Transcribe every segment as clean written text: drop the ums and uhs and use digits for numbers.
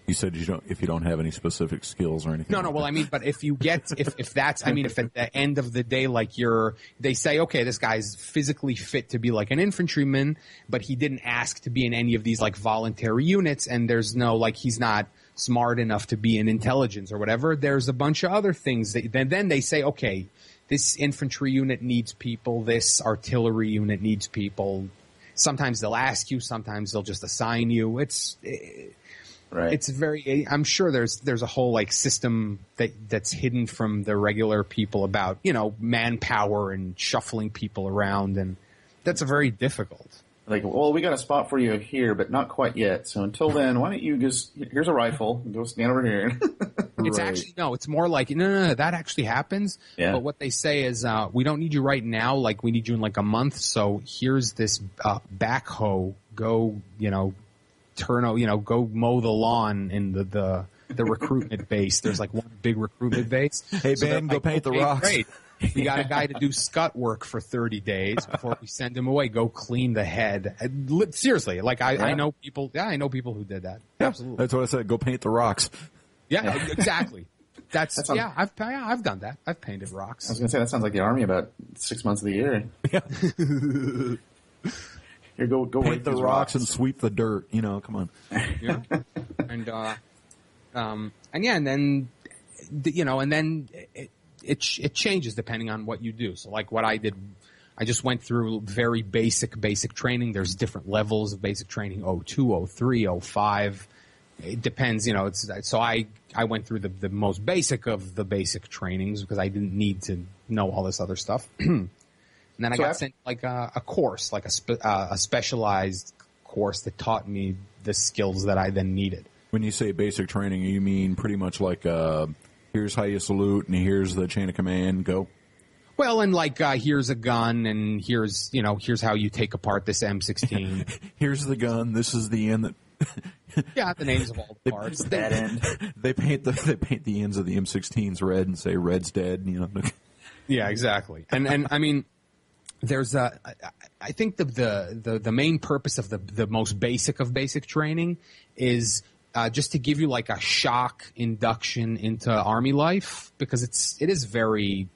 You said if you don't have any specific skills or anything. No, well, I mean, but if you get, if that's, I mean, if at the end of the day, like they say, okay, this guy's physically fit to be like an infantryman, but he didn't ask to be in any of these like voluntary units, and there's no, like, he's not smart enough to be in intelligence or whatever. There's a bunch of other things that then they say, okay, this infantry unit needs people, this artillery unit needs people. Sometimes they'll ask you, sometimes they'll just assign you. Right. It's very. I'm sure there's a whole like system that's hidden from the regular people about manpower and shuffling people around, and that's very difficult. Like, well, we got a spot for you here, but not quite yet. So until then, why don't you here's a rifle, go stand over here. It's Right. actually it's more like no, that actually happens. Yeah. But what they say is we don't need you right now. Like we need you in like a month. So here's this backhoe. Go go mow the lawn in the recruitment base. There's like one big recruitment base. Hey, So Ben, they're go paint the rocks. Great. We got a guy to do scut work for 30 days before we send him away. Go clean the head. Seriously, like I know people. Yeah, I know people who did that. Absolutely. That's what I said. Go paint the rocks. Yeah, exactly. I've done that. I've painted rocks. I was going to say, that sounds like the Army about 6 months of the year. Yeah. Here, go Paint the rocks and sweep the dirt. Come on. Yeah. And then it changes depending on what you do. So like what I did, I just went through very basic training. There's different levels of basic training, 02, 03, 05. It depends, so I went through the most basic of the basic trainings because I didn't need to know all this other stuff. And then I got sent like a course, like a specialized course that taught me the skills that I then needed. When you say basic training, you mean pretty much like here's how you salute and here's the chain of command, go? Well, and like here's a gun and here's how you take apart this M16. Here's the gun. This is the end that. Yeah, the names of all the parts. That end. They paint the ends of the M16s red and say red's dead. Yeah, exactly. And I mean, there's I think the main purpose of the most basic of basic training is just to give you like a shock induction into Army life, because it is very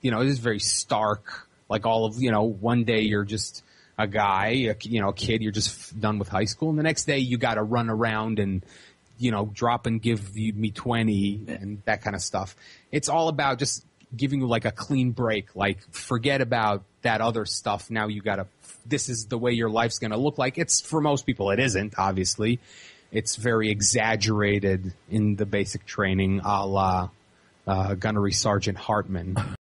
stark. Like all of one day you're just a guy, a kid, you're just done with high school, and the next day you got to run around and drop and give me 20 and that kind of stuff. It's all about just giving you like a clean break. Like forget about that other stuff. Now you got to. This is the way your life's going to look like. It's for most people. It isn't, obviously. It's very exaggerated in the basic training, a la Gunnery Sergeant Hartman.